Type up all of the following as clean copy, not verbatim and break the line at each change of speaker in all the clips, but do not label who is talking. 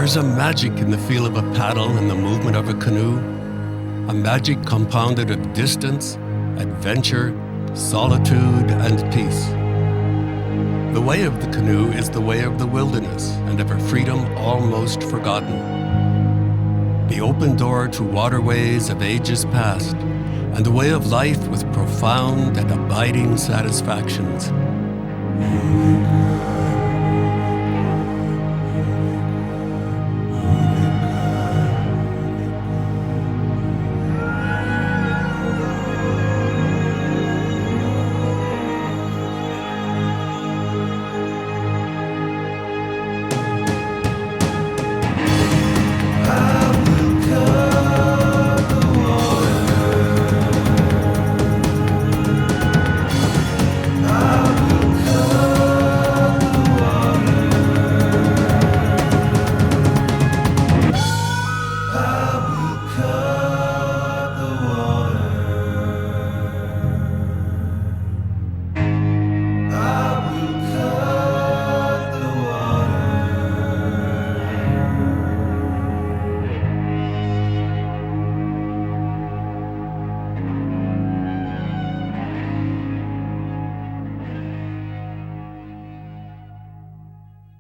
There's a magic in the feel of a paddle and the movement of a canoe, a magic compounded of distance, adventure, solitude, and peace. The way of the canoe is the way of the wilderness and of a freedom almost forgotten. The open door to waterways of ages past, and the way of life with profound and abiding satisfactions.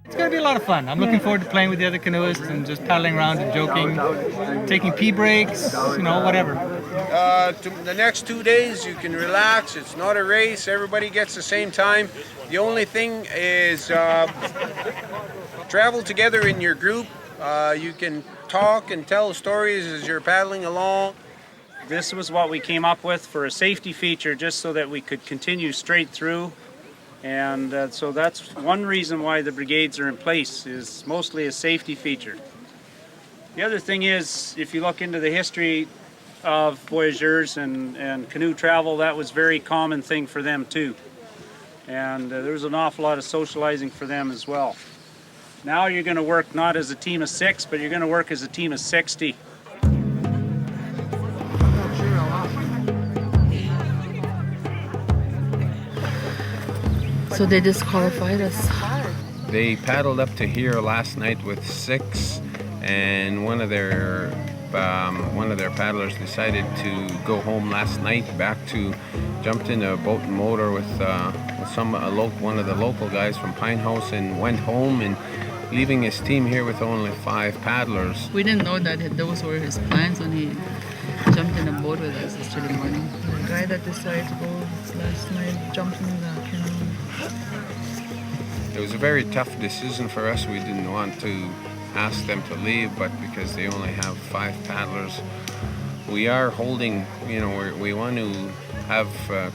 It's going to be a lot of fun. I'm looking forward to playing with the other canoeists and just paddling around and joking, taking pee breaks, whatever.
The next 2 days you can relax. It's not a race. Everybody gets the same time. The only thing is travel together in your group. You can talk and tell stories as you're paddling along.
This was what we came up with for a safety feature, just so that we could continue straight through. And so that's one reason why the brigades are in place, is mostly a safety feature. The other thing is, if you look into the history of voyageurs and canoe travel, that was a very common thing for them too. And there was an awful lot of socializing for them as well. Now you're going to work not as a team of 6, but you're going to work as a team of 60.
So they disqualified us.
They paddled up to here last night with 6, and one of their paddlers decided to go home last night. Jumped in a boat and motor with one of the local guys from Pine House, and went home, and leaving his team here with only 5 paddlers.
We didn't know that those were his plans when he jumped in a boat with us yesterday morning. The guy that decided to go last night jumped in the canoe.
It was a very tough decision for us. We didn't want to ask them to leave, but because they only have 5 paddlers, we are holding, we want to have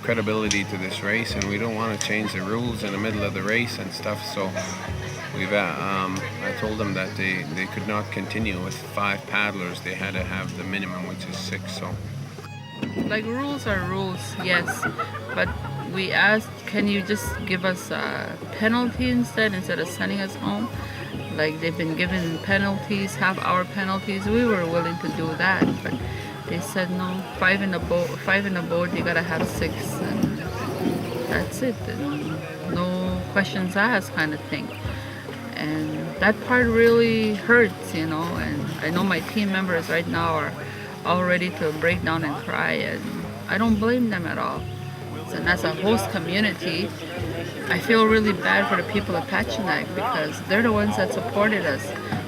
credibility to this race, and we don't want to change the rules in the middle of the race and stuff. So I told them that they could not continue with 5 paddlers. They had to have the minimum, which is 6. So,
like, rules are rules, yes, but we asked, can you just give us a penalty instead of sending us home? Like, they've been given penalties, half-hour penalties. We were willing to do that, but they said no. 5 in a boat, you gotta have 6, and that's it. And no questions asked, kind of thing. And that part really hurts, And I know my team members right now are all ready to break down and cry, and I don't blame them at all. And as a host community, I feel really bad for the people of Pachinak, because they're the ones that supported us.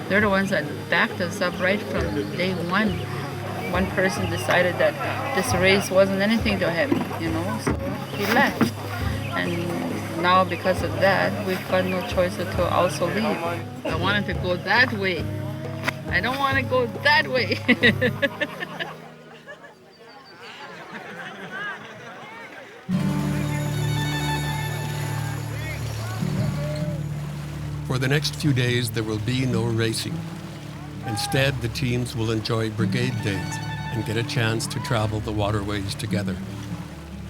They're the ones that backed us up right from day one. One person decided that this race wasn't anything to him, so he left. And now because of that, we've got no choice but to also leave. I wanted to go that way. I don't want to go that way.
For the next few days, there will be no racing. Instead, the teams will enjoy brigade days and get a chance to travel the waterways together.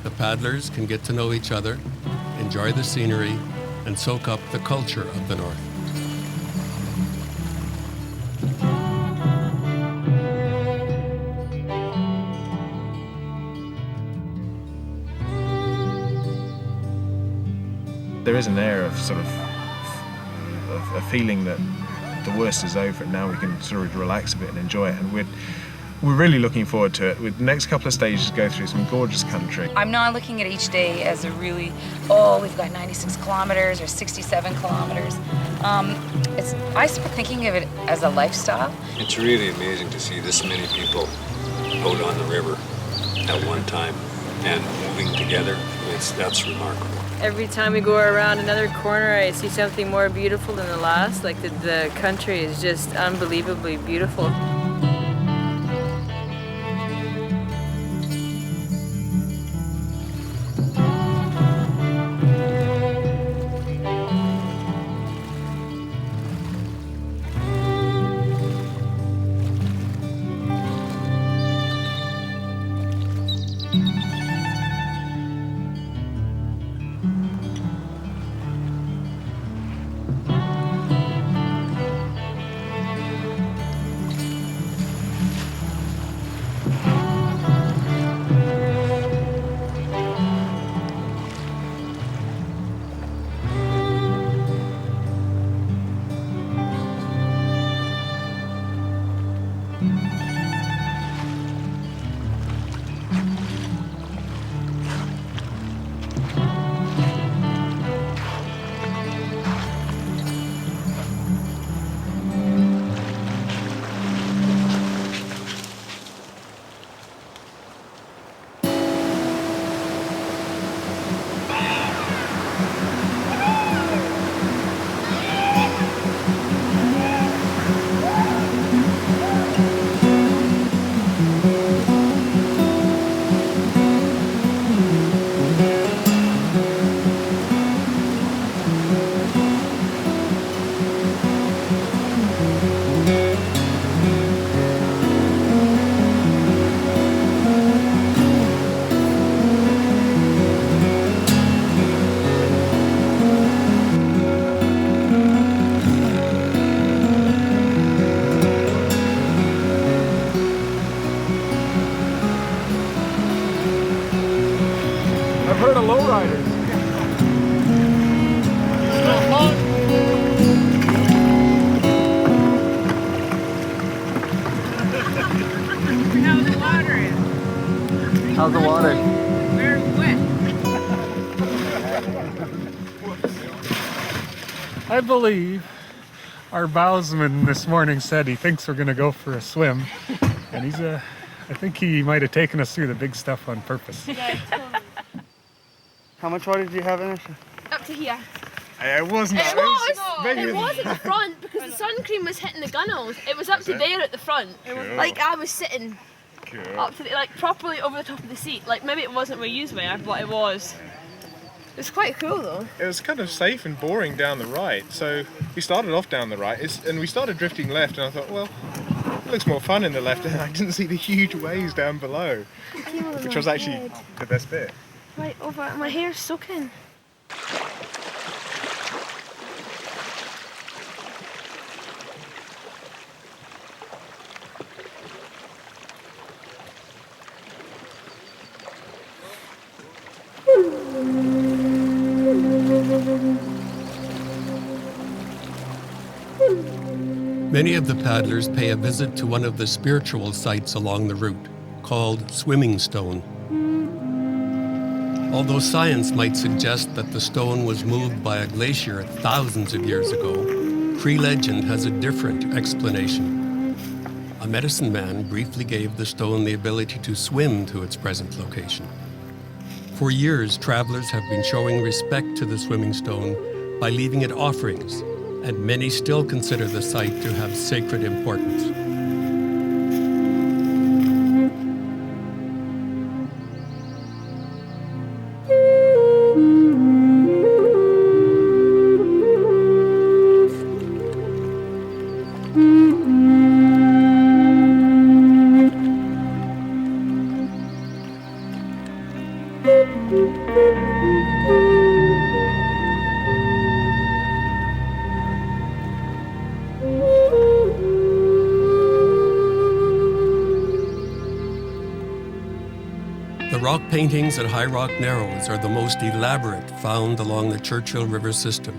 The paddlers can get to know each other, enjoy the scenery, and soak up the culture of the North.
There is an air of sort of a feeling that the worst is over and now we can sort of relax a bit and enjoy it. And we're really looking forward to it. With the next couple of stages, go through some gorgeous country.
I'm not looking at each day as a really, oh, we've got 96 kilometers or 67 kilometers. I start thinking of it as a lifestyle.
It's really amazing to see this many people out on the river at one time and moving together. That's remarkable.
Every time we go around another corner, I see something more beautiful than the last. Like the country is just unbelievably beautiful.
Heard of lowriders.
How the water is.
How's the water?
Very wet.
I believe our bowsman this morning said he thinks we're going to go for a swim, and I think he might have taken us through the big stuff on purpose.
How much water did you have in it?
Up to here.
It wasn't.
It was at the front because the sun cream was hitting the gunnels. It was up to there at the front.
Cool.
Like I was sitting
up to the, like properly over the top of the seat. Like maybe it wasn't where you were, but it was. It's quite cool though.
It was kind of safe and boring down the right. So we started off down the right, and we started drifting left, and I thought, well, it looks more fun in the left, and I didn't see the huge waves down below, which was actually the best bit.
Right over, my hair's soaking.
Many of the paddlers pay a visit to one of the spiritual sites along the route, called Swimming Stone. Although science might suggest that the stone was moved by a glacier thousands of years ago, Cree legend has a different explanation. A medicine man briefly gave the stone the ability to swim to its present location. For years, travelers have been showing respect to the swimming stone by leaving it offerings, and many still consider the site to have sacred importance. The rock paintings at High Rock Narrows are the most elaborate found along the Churchill River system.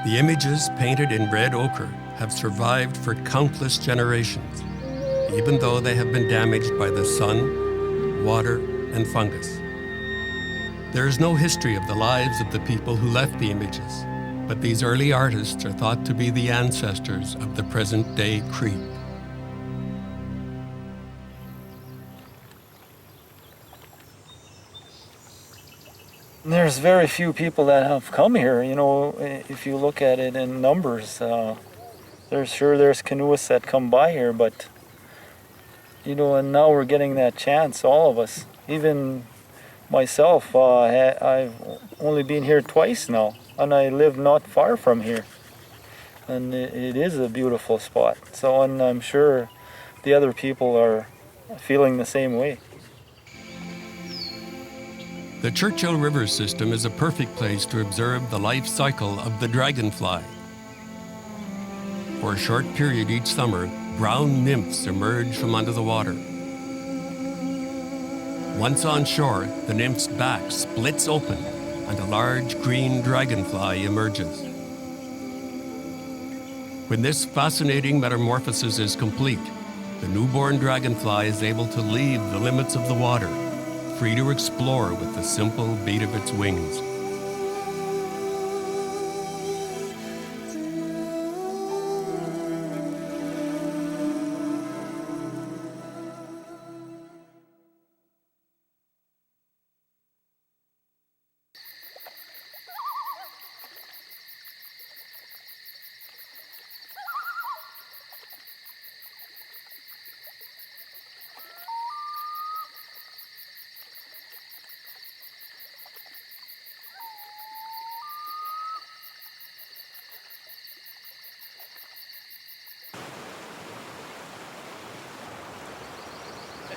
The images, painted in red ochre, have survived for countless generations, even though they have been damaged by the sun, water, and fungus. There is no history of the lives of the people who left the images, but these early artists are thought to be the ancestors of the present-day Cree.
There's very few people that have come here, you know, if you look at it in numbers. There's canoeists that come by here, but, you know, and now we're getting that chance, all of us. Even myself, I've only been here twice now, and I live not far from here. And it is a beautiful spot. So, and I'm sure the other people are feeling the same way.
The Churchill River system is a perfect place to observe the life cycle of the dragonfly. For a short period each summer, brown nymphs emerge from under the water. Once on shore, the nymph's back splits open and a large green dragonfly emerges. When this fascinating metamorphosis is complete, the newborn dragonfly is able to leave the limits of the water, free to explore with the simple beat of its wings.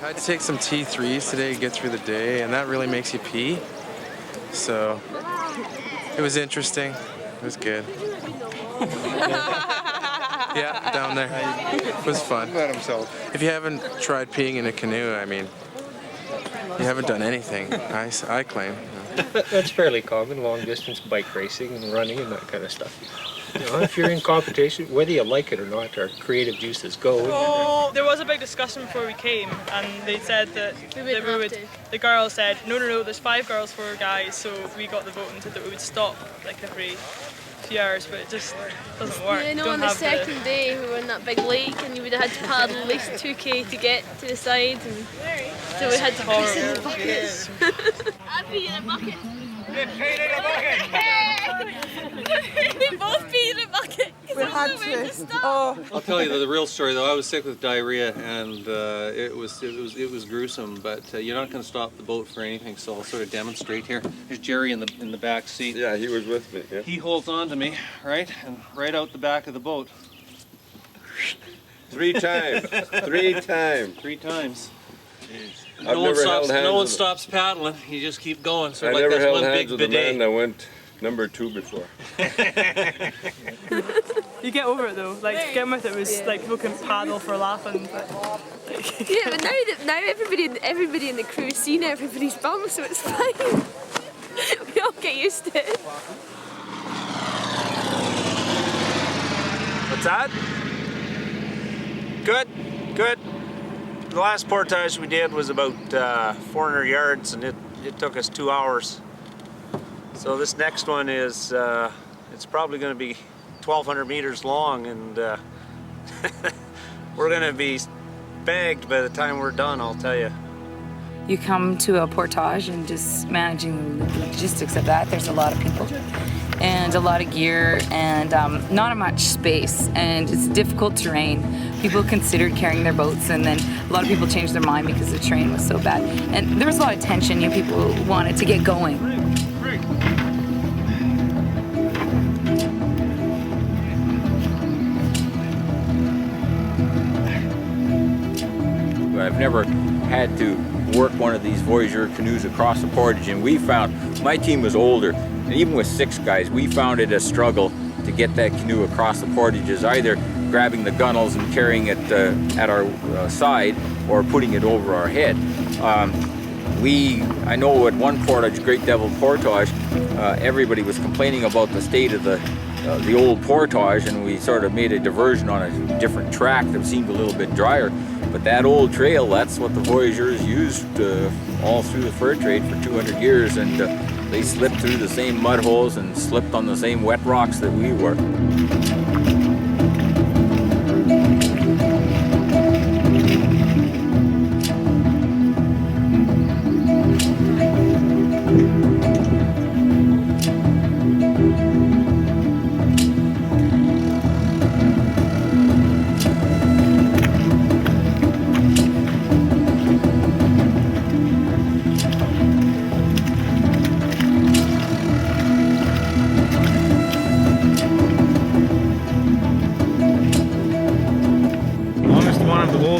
I had to take some T3s today to get through the day, and that really makes you pee. So it was interesting. It was good. Yeah, down there. It was fun. If you haven't tried peeing in a canoe, I mean, you haven't done anything, I claim.
That's fairly common, long distance bike racing and running and that kind of stuff. You know, if you're in competition, whether you like it or not, our creative juices go.
Oh, there was a big discussion before we came, and they said that the girls said, no, there's 5 girls, 4 guys, so we got the vote and said that we would stop like every few hours, but it just doesn't work.
You know, on the second day we were in that big lake and you would have had to paddle at least 2k to get to the side, and so we had to piss in the buckets. I pee in a bucket. They peed in a bucket! We both peed in a bucket because there was nowhere to stop.
I'll tell you the real story though. I was sick with diarrhea and it was gruesome, but you're not going to stop the boat for anything, so I'll sort of demonstrate here. There's Jerry in the back seat.
Yeah, he was with me. Yeah.
He holds on to me, right, and right out the back of the boat.
3 times. 3 times.
3 times.
No
one stops paddling. You just keep going. Sort
I
of like
never
that
held
one
hands
big
with a
bidet.
man that went number 2 before.
You get over it though. Like to get with it was like people can paddle for laughing. But, like,
Yeah, but now everybody in the crew's seen everybody's bum, so it's fine. We all get used to it.
What's that? Good, good. The last portage we did was about 400 yards, and it took us 2 hours. So this next one is, it's probably going to be 1,200 meters long, and we're going to be bagged by the time we're done, I'll tell you.
You come to a portage and just managing the logistics of that, there's a lot of people and a lot of gear and not much space, and it's difficult terrain. People considered carrying their boats, and then a lot of people changed their mind because the terrain was so bad. And there was a lot of tension, you know, people wanted to get going.
I've never had to work one of these Voyageur canoes across the portage, and we found, my team was older, and even with 6 guys, we found it a struggle to get that canoe across the portages, either grabbing the gunnels and carrying it at our side or putting it over our head. I know at one portage, Great Devil Portage, everybody was complaining about the state of the the old portage, and we sort of made a diversion on a different track that seemed a little bit drier. But that old trail, that's what the voyageurs used all through the fur trade for 200 years, and they slipped through the same mud holes and slipped on the same wet rocks that we were.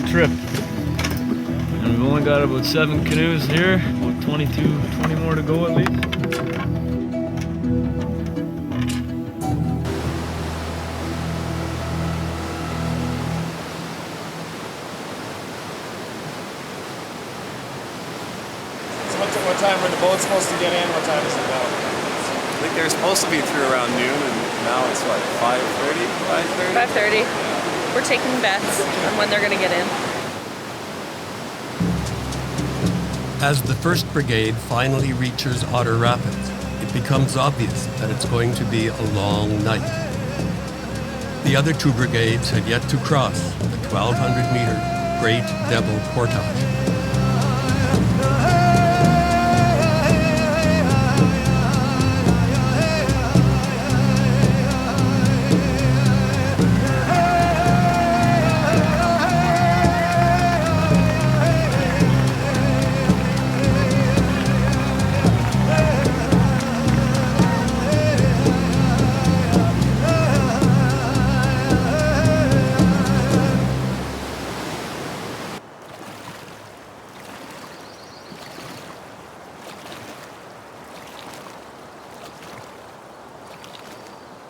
Trip, and we've only got about 7 canoes here, about 20 more to go at least.
So what time were the boats supposed to get in? What time is it now?
I think they're supposed to be through around noon, and now it's what, 5:30?
5:30. We're taking bets on when they're going to get in.
As the 1st Brigade finally reaches Otter Rapids, it becomes obvious that it's going to be a long night. The other 2 brigades had yet to cross the 1,200-meter Great Devil Portage.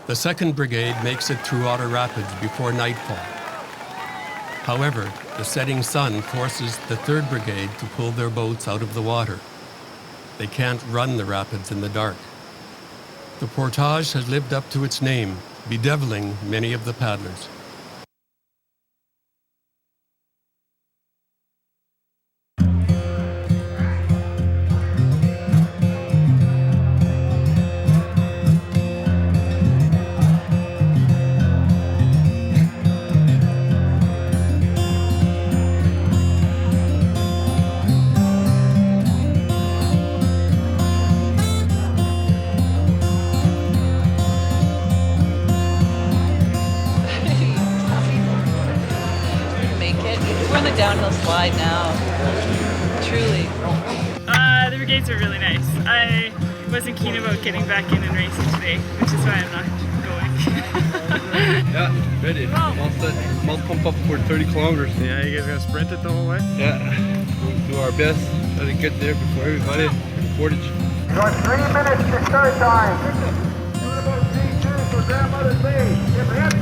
The 2nd Brigade makes it through Otter Rapids before nightfall. However, the setting sun forces the 3rd Brigade to pull their boats out of the water. They can't run the rapids in the dark. The portage has lived up to its name, bedeviling many of the paddlers.
Downhill slide now. Truly.
The brigades are really nice. I wasn't keen about getting back in and racing today, which is why I'm not going.
Yeah, ready. Mouth pump up for 30 kilometers.
Yeah, you guys gonna sprint it the whole way?
Yeah, we'll do our best. Try to get there before everybody in the portage.
You got 3 minutes to start time. Doing about 3 turns for Grandmother's Bay. Get ready.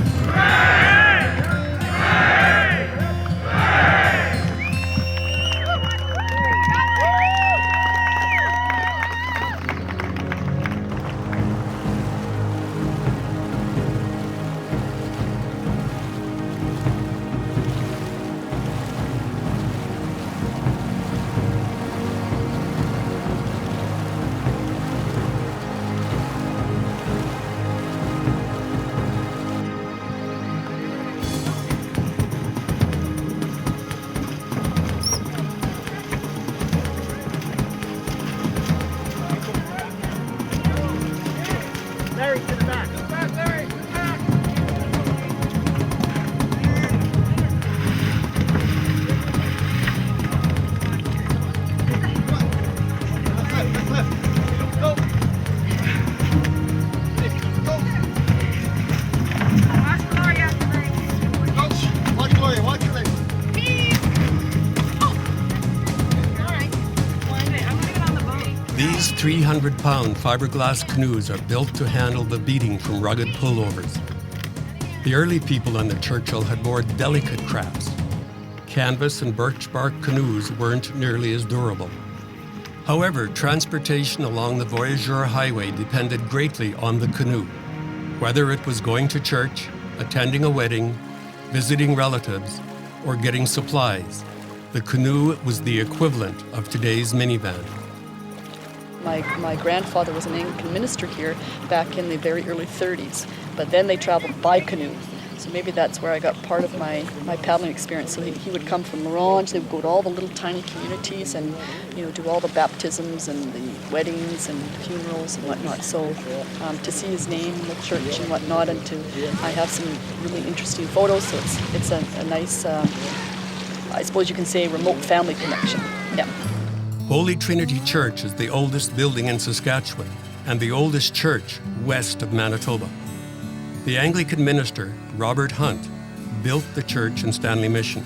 These 300-pound fiberglass canoes are built to handle the beating from rugged pullovers. The early people on the Churchill had more delicate crafts. Canvas and birch bark canoes weren't nearly as durable. However, transportation along the Voyageur Highway depended greatly on the canoe. Whether it was going to church, attending a wedding, visiting relatives, or getting supplies, the canoe was the equivalent of today's minivan.
My grandfather was an Anglican minister here back in the very early 30s, but then they traveled by canoe. So maybe that's where I got part of my paddling experience. So he would come from L'Orange, they would go to all the little tiny communities and, you know, do all the baptisms and the weddings and funerals and whatnot. So to see his name in the church and whatnot, and I have some really interesting photos, so it's a nice, I suppose you can say, remote family connection. Yeah.
Holy Trinity Church is the oldest building in Saskatchewan and the oldest church west of Manitoba. The Anglican minister, Robert Hunt, built the church in Stanley Mission.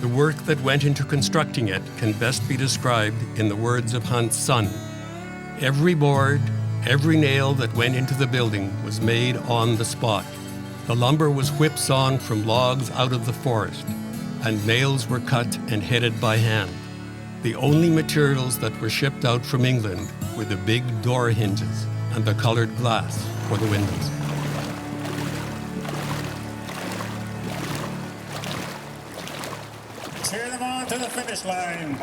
The work that went into constructing it can best be described in the words of Hunt's son. Every board, every nail that went into the building was made on the spot. The lumber was whipsawn from logs out of the forest, and nails were cut and headed by hand. The only materials that were shipped out from England were the big door hinges and the colored glass for the windows.
Cheer them on to the finish line.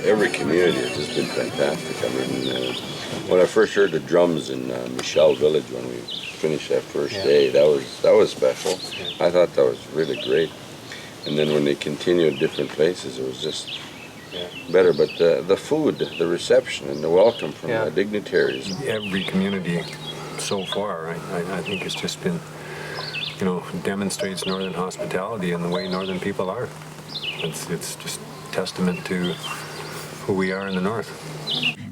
Every community has just been fantastic. I mean, when I first heard the drums in Michelle Village when we finished that first day, that was special. I thought that was really great. And then when they continued different places, it was just better. But the food, the reception, and the welcome from the dignitaries.
Every community so far, I think it's just been, you know, demonstrates northern hospitality and the way northern people are. It's just testament to who we are in the north.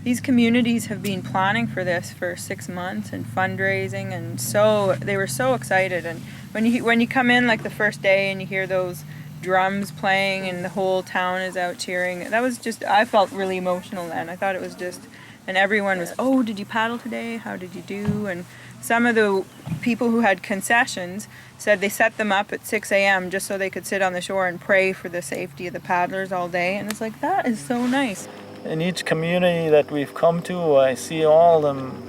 These communities have been planning for this for 6 months and fundraising, and so they were so excited. And when you come in like the first day and you hear those drums playing and the whole town is out cheering, that was just, I felt really emotional then. I thought it was just, and everyone was, oh, did you paddle today? How did you do? And some of the people who had concessions said they set them up at 6 a.m. just so they could sit on the shore and pray for the safety of the paddlers all day. And it's like, that is so nice.
In each community that we've come to, I see all them,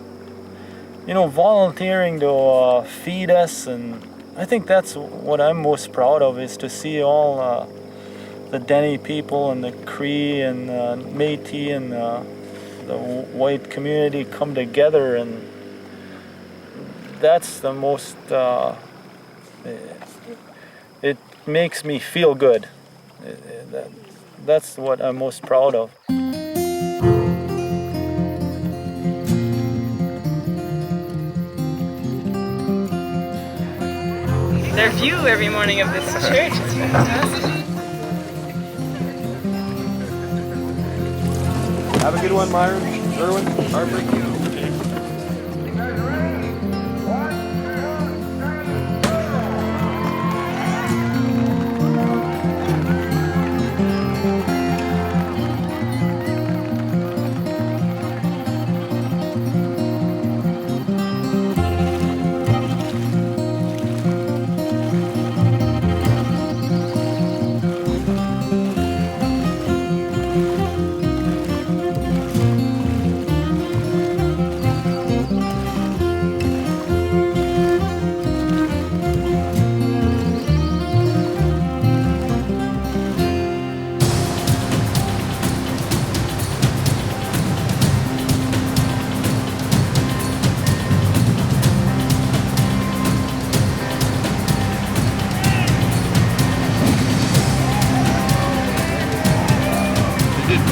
you know, volunteering to feed us, and I think that's what I'm most proud of, is to see all the Dene people and the Cree and Métis and the white community come together, and that's the most, it makes me feel good. That's what I'm most proud of.
Their view every morning of this church is fantastic.
Have a good one, Myron. Erwin, Harper.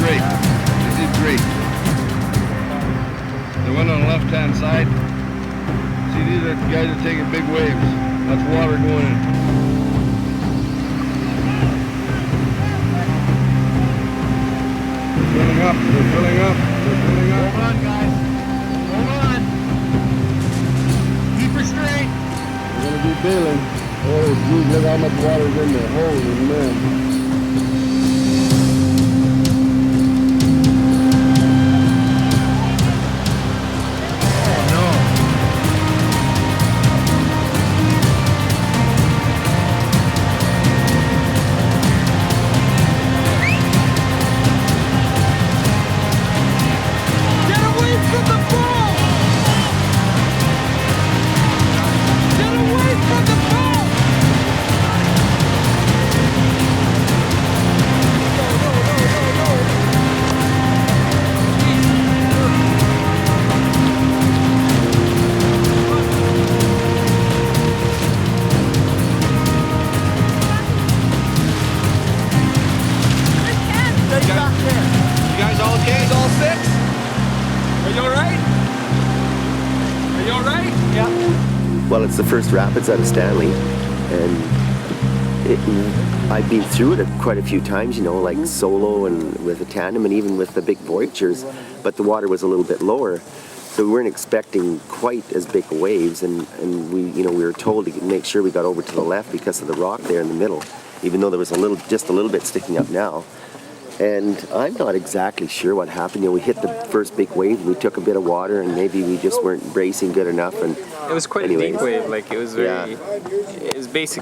great. They did great. The one on the left-hand side, see, these are the guys that are taking big waves. That's water going in. They're filling up, they're filling up, they're filling up. Hold on, guys. Hold on. Keep her straight. We're going to be bailing. Oh, geez, look how much water's in there. Holy man.
Well, it's the first rapids out of Stanley, and I've been through it quite a few times, you know, like solo and with a tandem and even with the big voyagers, but the water was a little bit lower, so we weren't expecting quite as big waves, and we were told to make sure we got over to the left because of the rock there in the middle, even though there was just a little bit sticking up now. And I'm not exactly sure what happened. You know, we hit the first big wave, we took a bit of water, and maybe we just weren't bracing good enough. And
it was quite a deep wave. Like it was very. It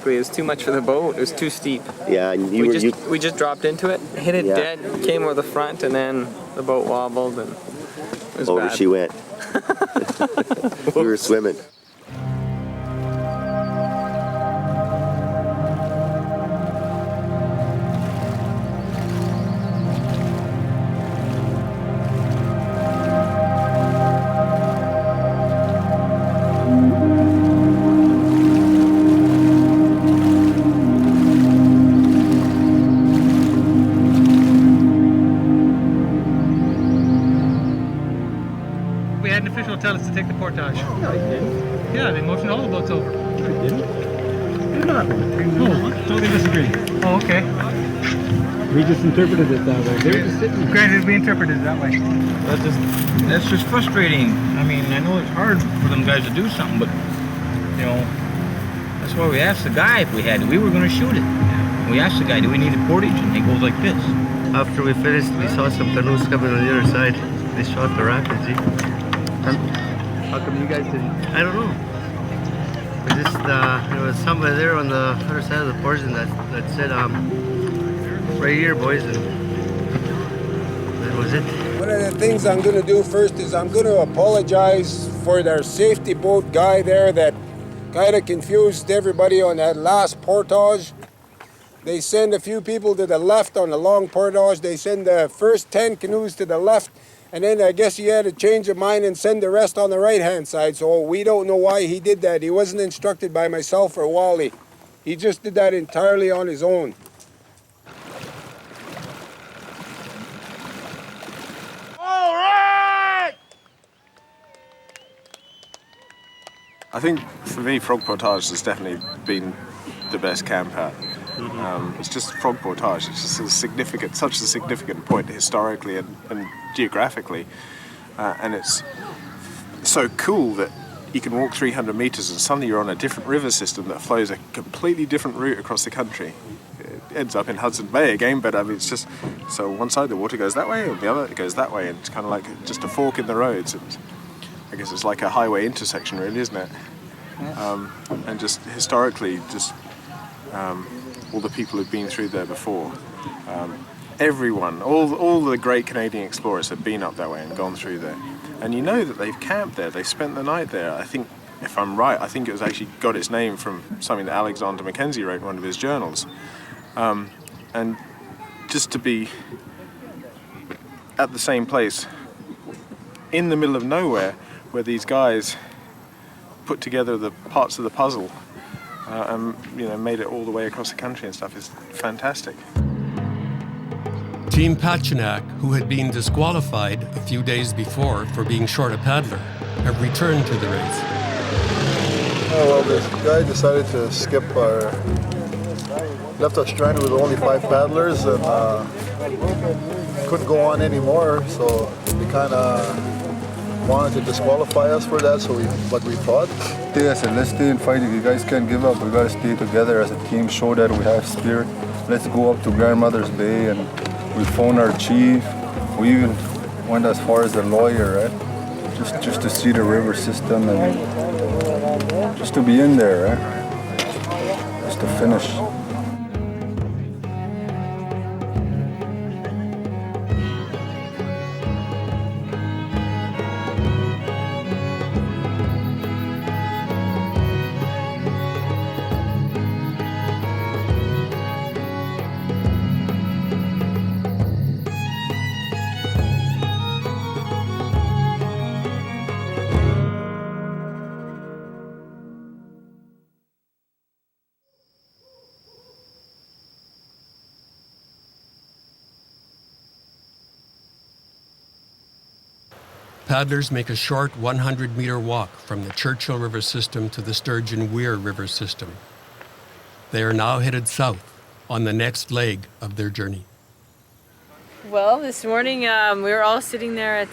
was too much for the boat. It was too steep.
Yeah, and
we just dropped into it, hit it dead, came over the front, and then the boat wobbled, and it was
over
bad.
She went. We were swimming.
Tell us to take the portage.
No, he didn't.
Yeah, they motioned all the boats over.
No, he didn't. They're not.
Oh, totally disagree. Oh, okay.
We just interpreted it that way. They were just sitting there.
Granted, we interpreted it that way.
That's just frustrating. I mean, I know it's hard for them guys to do something, but, you know, that's why we asked the guy if we had it. We were going to shoot it. We asked the guy, do we need a portage? And he goes like this.
After we finished, we saw some canoes coming on the other side. They shot the rapids, How come you guys didn't? I don't know. We just, there was somebody there on the other side of the portion that said, right here, boys, and that was it.
One of the things I'm going to do first is I'm going to apologize for their safety boat guy there that kind of confused everybody on that last portage. They send a few people to the left on the long portage. They send the first 10 canoes to the left. And then I guess he had a change of mind and send the rest on the right-hand side. So we don't know why he did that. He wasn't instructed by myself or Wally. He just did that entirely on his own.
All right! I think for me, frog portage has definitely been the best camp out. It's just frog portage. It's just such a significant point historically and geographically, and it's so cool that you can walk 300 meters and suddenly you're on a different river system that flows a completely different route across the country. It ends up in Hudson Bay again, but I mean, it's just so one side the water goes that way, and the other it goes that way, and it's kind of like just a fork in the roads. And I guess it's like a highway intersection, really, isn't it? And just historically, all the people who've been through there before. Everyone, all the great Canadian explorers have been up that way and gone through there. And you know that they've camped there, they spent the night there. I think, if I'm right, I think it was actually got its name from something that Alexander Mackenzie wrote in one of his journals. And just to be at the same place, in the middle of nowhere, where these guys put together the parts of the puzzle and made it all the way across the country and stuff is fantastic.
Team Pachinak, who had been disqualified a few days before for being short a paddler, have returned to the race.
Oh, well, this guy decided to skip our... left us stranded with only 5 paddlers and couldn't go on anymore, so he kind of wanted to disqualify us for that, but we fought. I said, let's stay and fight. If you guys can't give up, we got to stay together as a team, show that we have spirit. Let's go up to Grandmother's Bay, and we phoned our chief. We even went as far as the lawyer, right? Just to see the river system and just to be in there, right? Just to finish.
Paddlers make a short 100-meter walk from the Churchill River system to the Sturgeon Weir River system. They are now headed south on the next leg of their journey.
Well, this morning we were all sitting there at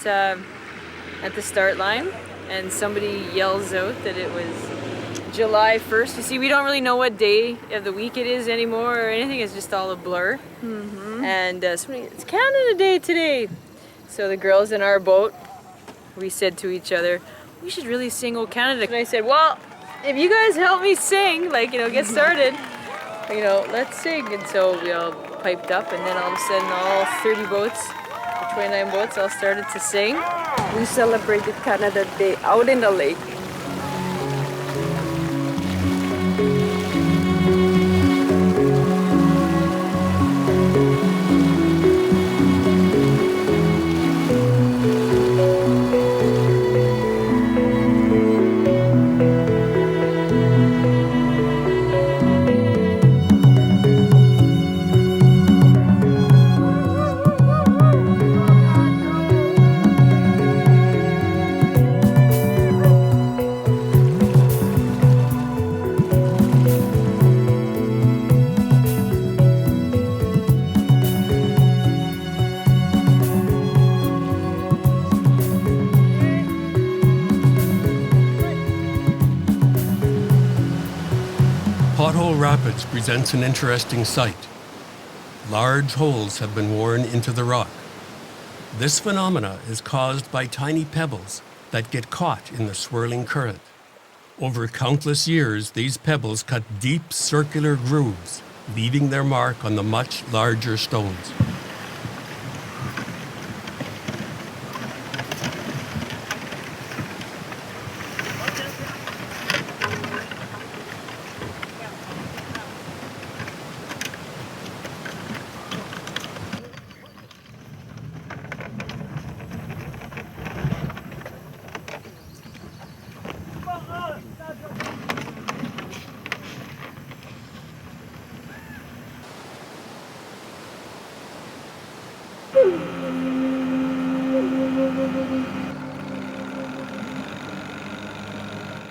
the start line, and somebody yells out that it was July 1st. You see, we don't really know what day of the week it is anymore or anything. It's just all a blur. Mm-hmm. And somebody, it's Canada Day today. So the girls in our boat, we said to each other, we should really sing "O Canada." And I said, well, if you guys help me sing, get started, let's sing. And so we all piped up, and then all of a sudden all 30 boats, or 29 boats, all started to sing.
We celebrated Canada Day out in the lake.
Pothole Rapids presents an interesting sight. Large holes have been worn into the rock. This phenomena is caused by tiny pebbles that get caught in the swirling current. Over countless years, these pebbles cut deep circular grooves, leaving their mark on the much larger stones.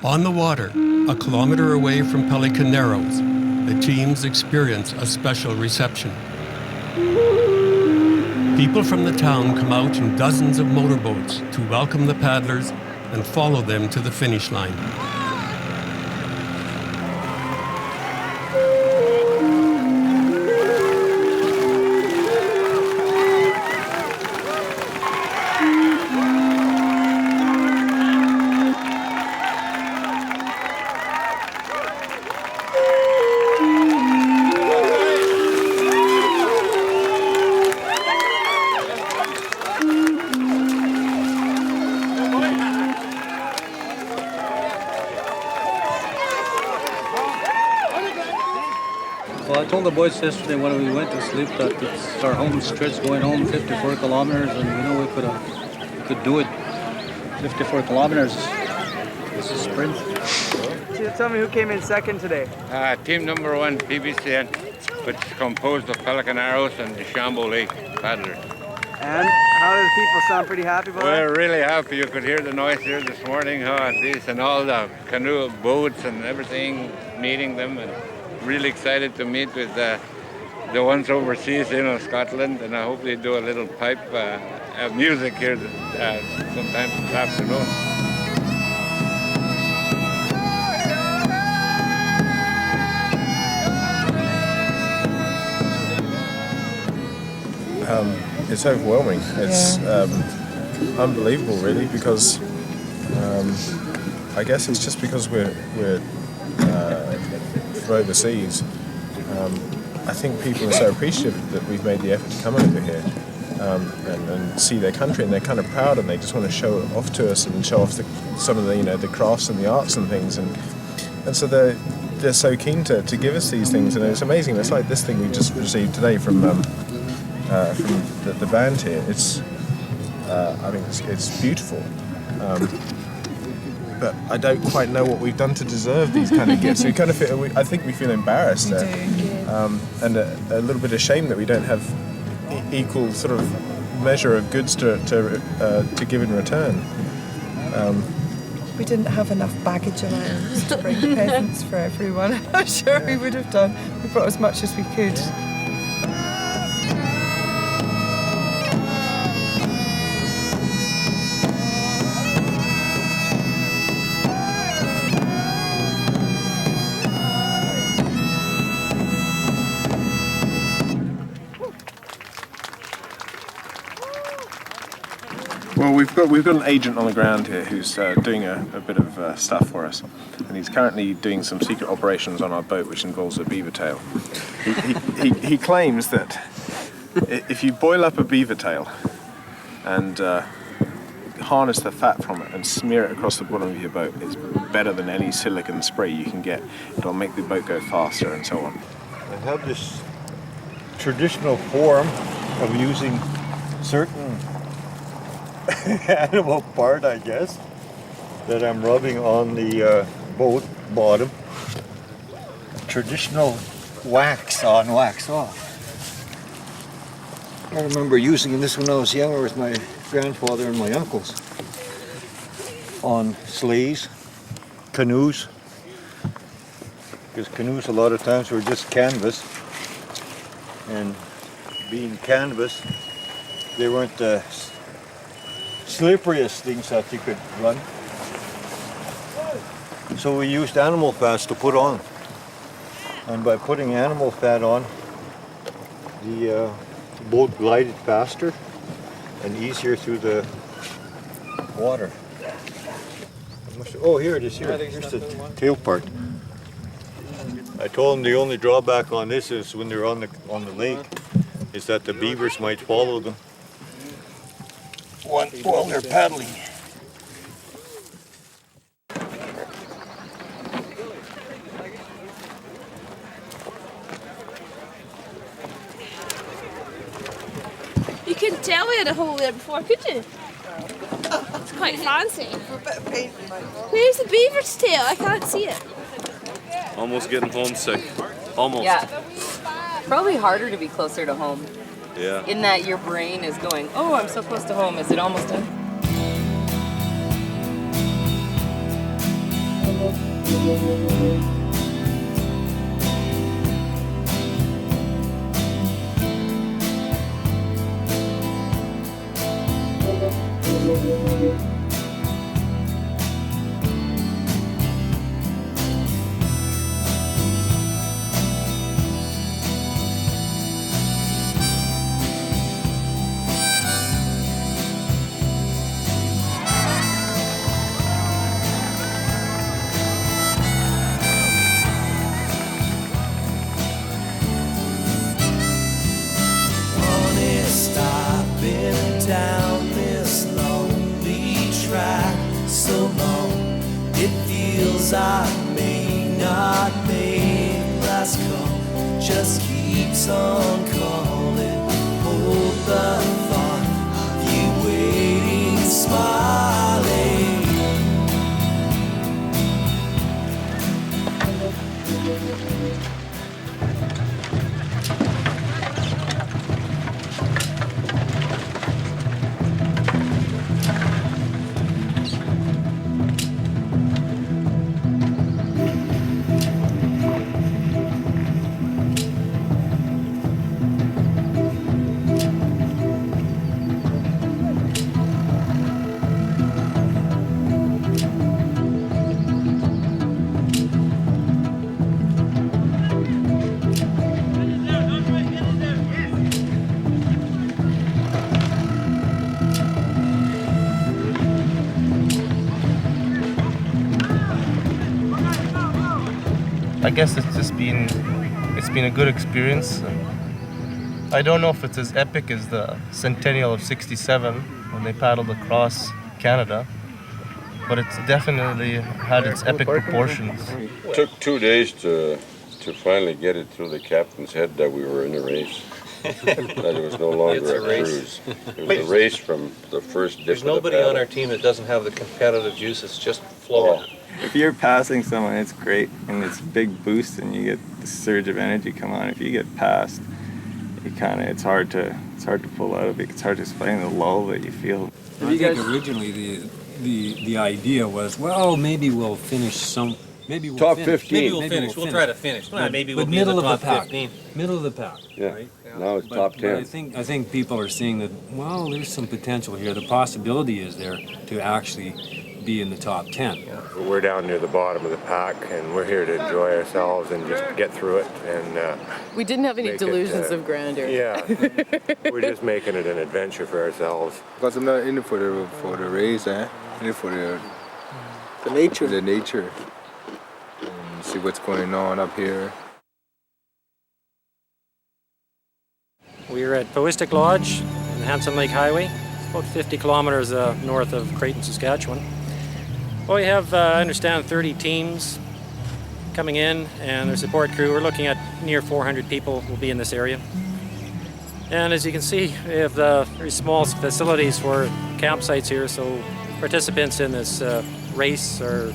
On the water, a kilometer away from Pelican Narrows, the teams experience a special reception. People from the town come out in dozens of motorboats to welcome the paddlers and follow them to the finish line.
Well, I told the boys yesterday when we went to sleep that it's our home stretch going home 54 kilometers, and we could do it. 54 kilometers. This is sprint.
tell me who came in second today.
Team number 1, PBCN, which is composed of Pelican Arrows and the Shambo Lake paddlers.
And how do the people sound? Pretty happy about it?
We're really happy. You could hear the noise here this morning, and all the canoe boats and everything, meeting them, and really excited to meet with the ones overseas in Scotland, and I hope they do a little pipe music here sometime this afternoon.
It's overwhelming. It's unbelievable, really, because I guess it's just because we're from overseas. I think people are so appreciative that we've made the effort to come over here and see their country, and they're kind of proud, and they just want to show it off to us and show off some of the the crafts and the arts and things, and so they're so keen to give us these things, and it's amazing. It's like this thing we just received today from the band here. It's I mean it's beautiful, but I don't quite know what we've done to deserve these kind of gifts. We kind of feel, I think we feel embarrassed and a little bit ashamed that we don't have equal sort of measure of goods to give in return.
We didn't have enough baggage around to bring presents for everyone. I'm sure we would have done. We brought as much as we could.
Well, we've got an agent on the ground here who's doing a bit of stuff for us, and he's currently doing some secret operations on our boat, which involves a beaver tail. He claims that if you boil up a beaver tail and harness the fat from it and smear it across the bottom of your boat, it's better than any silicone spray you can get. It'll make the boat go faster and so on.
I have this traditional form of using certain animal part, I guess, that I'm rubbing on the boat bottom. Traditional wax on, wax off. I remember using this when I was younger with my grandfather and my uncles on sleighs, canoes, because canoes a lot of times were just canvas, and being canvas, they weren't the slipperiest things that you could run. So we used animal fats to put on. And by putting animal fat on, the boat glided faster and easier through the water. Oh, here it is, here. Here's the tail part. I told them the only drawback on this is when they're on the lake, is that the beavers might follow them while they're paddling.
You couldn't tell we had a hole there before, could you? It's quite fancy. Where's the beaver's tail? I can't see it.
Almost getting homesick. Almost.
Yeah. Probably harder to be closer to home.
Yeah.
In that your brain is going, oh, I'm so close to home. Is it almost done?
Honest, I've been down this lonely track so long it feels I may not make last call. Just keeps on calling. Hold the thought of you waiting, smiling.
I guess it's been a good experience. I don't know if it's as epic as the Centennial of '67 when they paddled across Canada, but it's definitely had its epic proportions.
It took 2 days to finally get it through the captain's head that we were in a race. That it was no longer a cruise. It was a race from the first dip.
There's nobody on our team that doesn't have the competitive juices just flowing.
If you're passing someone, it's great, and it's a big boost, and you get the surge of energy come on. If you get passed, it's hard to pull out of it. It's hard to explain the lull that you feel.
I think originally the idea was, well, maybe we'll finish maybe we'll
top
finish.
15.
Maybe
We'll finish. We'll try to finish.
But,
Maybe
but
we'll be in the
middle
top
of the pack.
15.
Middle of the pack.
Yeah.
Right?
Now it's top 10.
But I think people are seeing that, well, there's some potential here. The possibility is there to actually be in the top 10.
We're down near the bottom of the pack, and we're here to enjoy ourselves and just get through it. And
we didn't have any delusions of grandeur.
Yeah, we're just making it an adventure for ourselves.
Because I'm not in it for the race, in it for the nature. The nature. And see what's going on up here.
We're at Poistic Lodge on the Hanson Lake Highway. It's about 50 kilometers north of Creighton, Saskatchewan. Well, we have, I understand, 30 teams coming in and their support crew. We're looking at near 400 people will be in this area. And as you can see, we have very small facilities for campsites here, so participants in this race are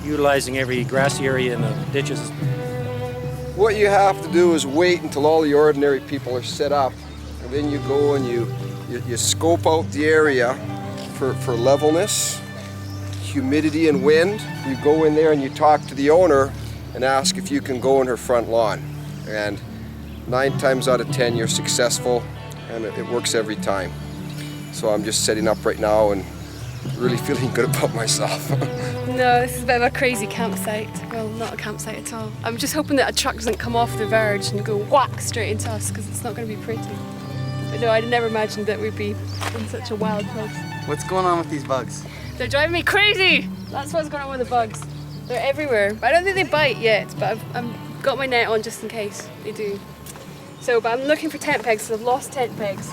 utilizing every grassy area in the ditches.
What you have to do is wait until all the ordinary people are set up, and then you go and you scope out the area for levelness, humidity and wind. You go in there and you talk to the owner and ask if you can go on her front lawn. And 9 times out of 10 you're successful, and it works every time. So I'm just setting up right now and really feeling good about myself.
No, this is a bit of a crazy campsite. Well, not a campsite at all. I'm just hoping that a truck doesn't come off the verge and go whack straight into us, because it's not going to be pretty. But no, I'd never imagined that we'd be in such a wild place.
What's going on with these bugs?
They're driving me crazy! That's what's going on with the bugs. They're everywhere. I don't think they bite yet, but I've got my net on just in case they do. So, but I'm looking for tent pegs, so I've lost tent pegs.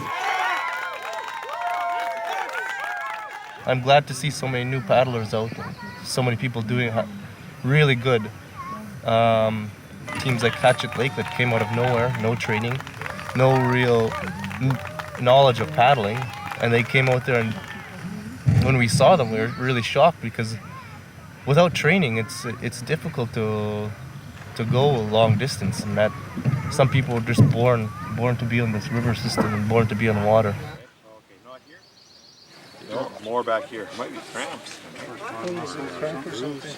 I'm glad to see so many new paddlers out and so many people doing really good. Teams like Hatchet Lake that came out of nowhere, no training, no real knowledge of paddling, and they came out there, and when we saw them we were really shocked, because without training it's difficult to go a long distance, and that some people are just born to be on this river system and born to be on water.
No, more back here. Might be cramps.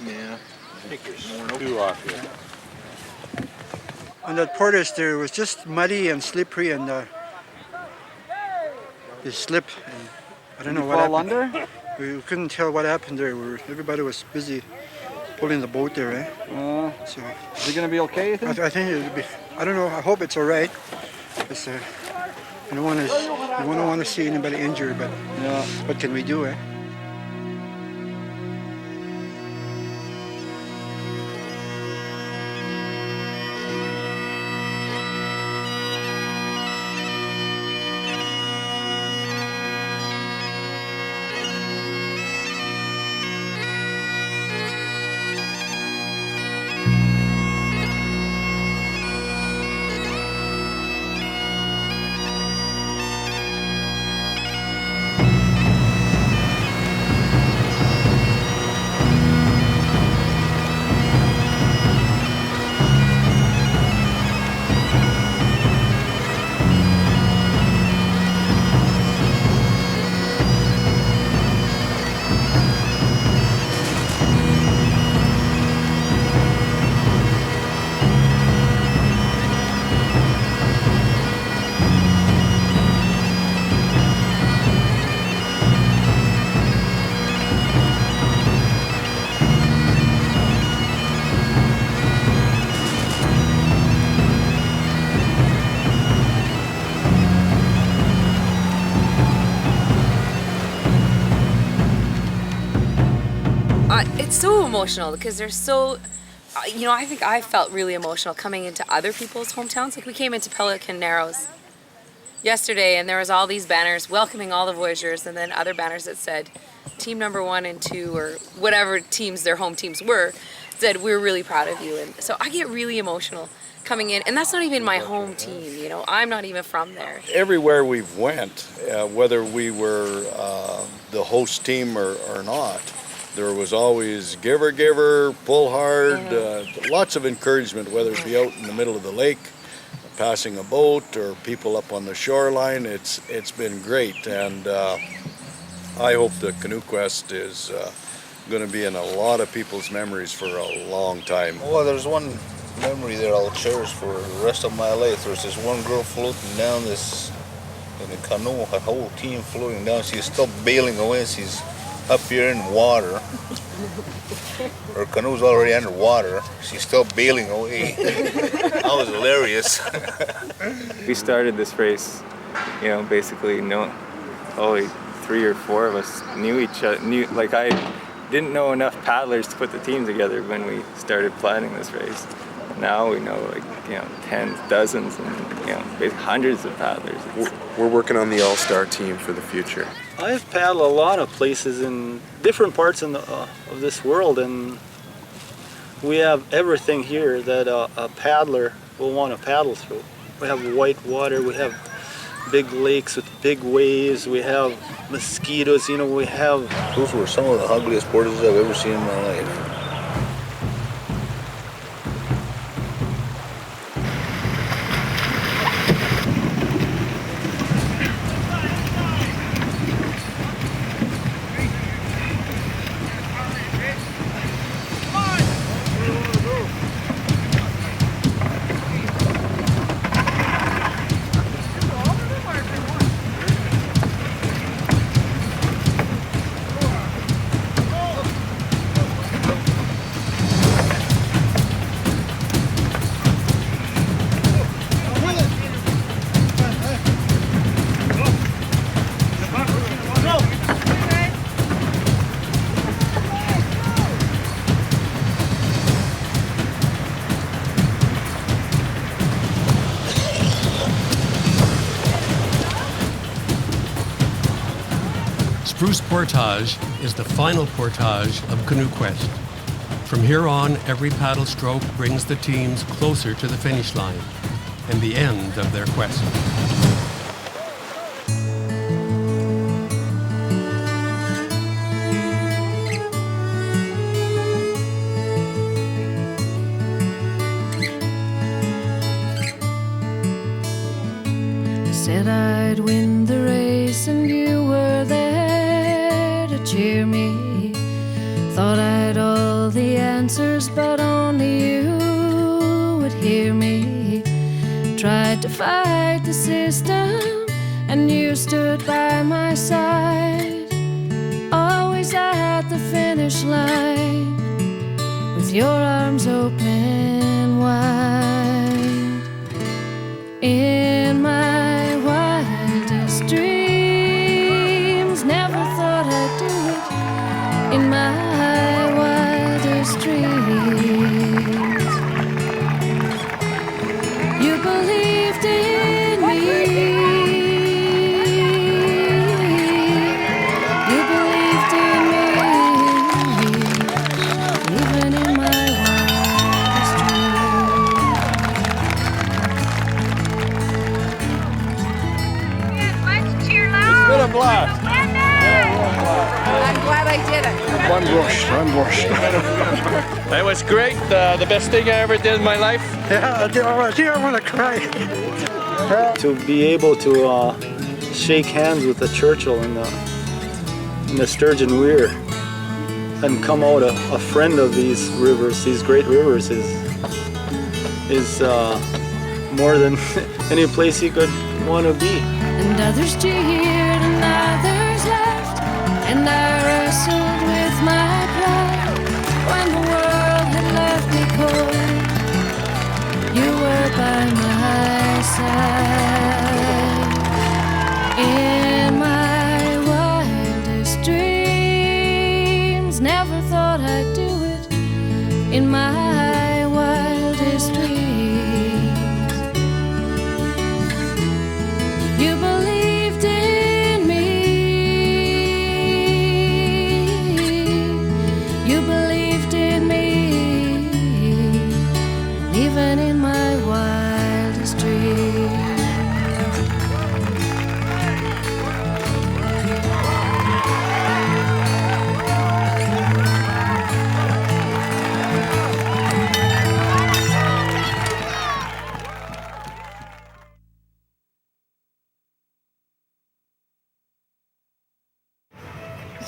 Yeah. I think there's 2 off here.
On that portage there was just muddy and slippery, and you slip, and I don't know what happened.
Under?
We couldn't tell what happened there. Everybody was busy pulling the boat there, So
is it going to be okay, you think?
I think it'll be, I don't know, I hope it's all right. Because I don't want to see anybody injured, but what can we do,
It's so emotional because they're so... I think I felt really emotional coming into other people's hometowns. Like we came into Pelican Narrows yesterday and there was all these banners welcoming all the voyageurs, and then other banners that said team number 1 and 2 or whatever teams their home teams were, said we're really proud of you. And so I get really emotional coming in, and that's not even my home team, I'm not even from there.
Everywhere we've went, whether we were the host team or not, there was always giver, pull hard, lots of encouragement, whether it be out in the middle of the lake, passing a boat, or people up on the shoreline. It's been great, and I hope the Canoe Quest is going to be in a lot of people's memories for a long time.
Well, there's one memory that I'll cherish for the rest of my life. There's this one girl floating down this in a canoe, a whole team floating down. She's still bailing away. She's up here in water. Her canoe's already underwater. She's still bailing away. That was hilarious.
We started this race, basically only 3 or 4 of us knew each other. I didn't know enough paddlers to put the team together when we started planning this race. Now we know tens, dozens, and hundreds of paddlers.
We're working on the all-star team for the future.
I've paddled a lot of places in different parts of this world, and we have everything here that a paddler will want to paddle through. We have white water, we have big lakes with big waves, we have mosquitoes, we have...
Those were some of the ugliest portages I've ever seen in my life.
Spruce Portage is the final portage of Canoe Quest. From here on, every paddle stroke brings the teams closer to the finish line and the end of their quest.
Said I'd win the race and you were there to cheer me. Thought I'd all the answers, but only you would hear me. Tried to fight the system and you stood by my side, always at the finish line with your arms open wide. In my wildest dreams, never thought I'd do it. In my wildest dreams, you believed in me. You believed in me, even in my wildest
It's been a blast.
I'm glad I did it.
I'm rushed. It was great. The best thing I ever did in my life. Yeah, I want to cry. To be able to shake hands with the Churchill in the Sturgeon Weir and come out a friend of these rivers, these great rivers, is more than any place you could want to be.
And others cheered and others laughed, and I wrestled with my pride. When the world had left me cold, you were by my side. In my wildest dreams, never thought I'd do it. In my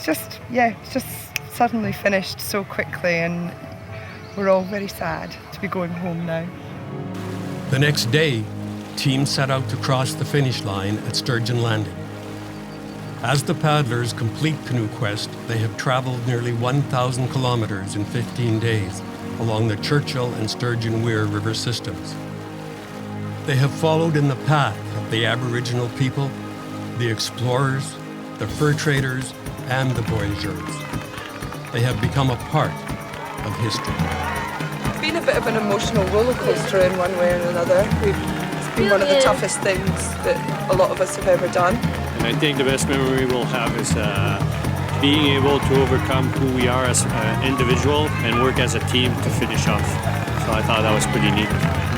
it's just suddenly finished so quickly, and we're all very sad to be going home now.
The next day, teams set out to cross the finish line at Sturgeon Landing. As the paddlers complete Canoe Quest, they have traveled nearly 1,000 kilometers in 15 days along the Churchill and Sturgeon Weir river systems. They have followed in the path of the Aboriginal people, the explorers, the fur traders, and the voyageurs. They have become a part of history.
It's been a bit of an emotional roller coaster in one way or another. It's been one of the toughest things that a lot of us have ever done.
And I think the best memory we'll have is being able to overcome who we are as an individual and work as a team to finish off. So I thought that was pretty neat.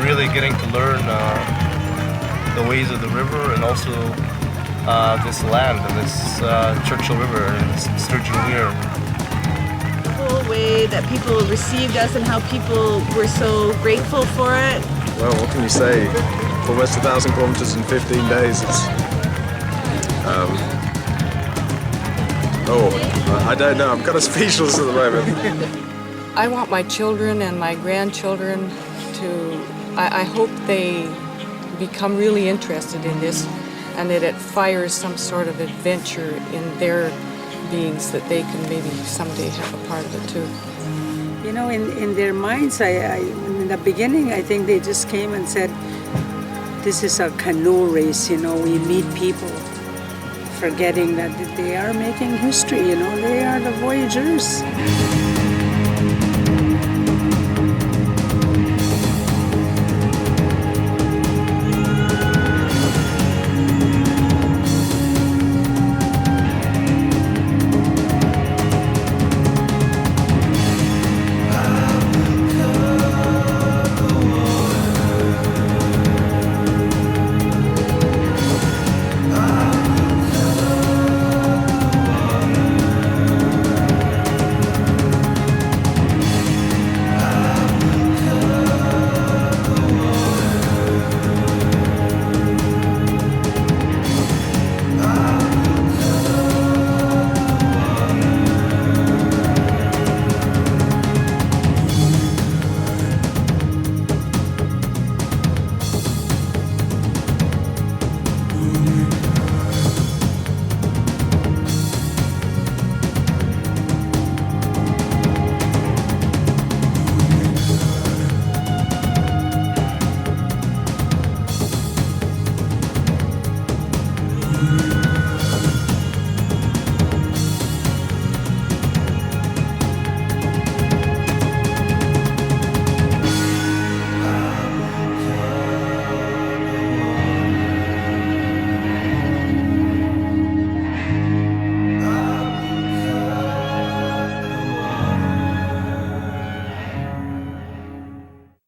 Really getting to learn the ways of the river and also this land and this Churchill River and this Sturgeon Weir.
The whole way that people received us and how people were so grateful for it.
Well, what can you say? Almost 1,000 kilometers in 15 days. It's, I don't know. I'm kind of speechless at the moment.
I want my children and my grandchildren to, I hope they become really interested in this and that it fires some sort of adventure in their beings that they can maybe someday have a part of it too.
You know, in their minds, in the beginning, I think they just came and said, this is a canoe race, you know, we meet people, forgetting that they are making history, you know, they are the voyageurs.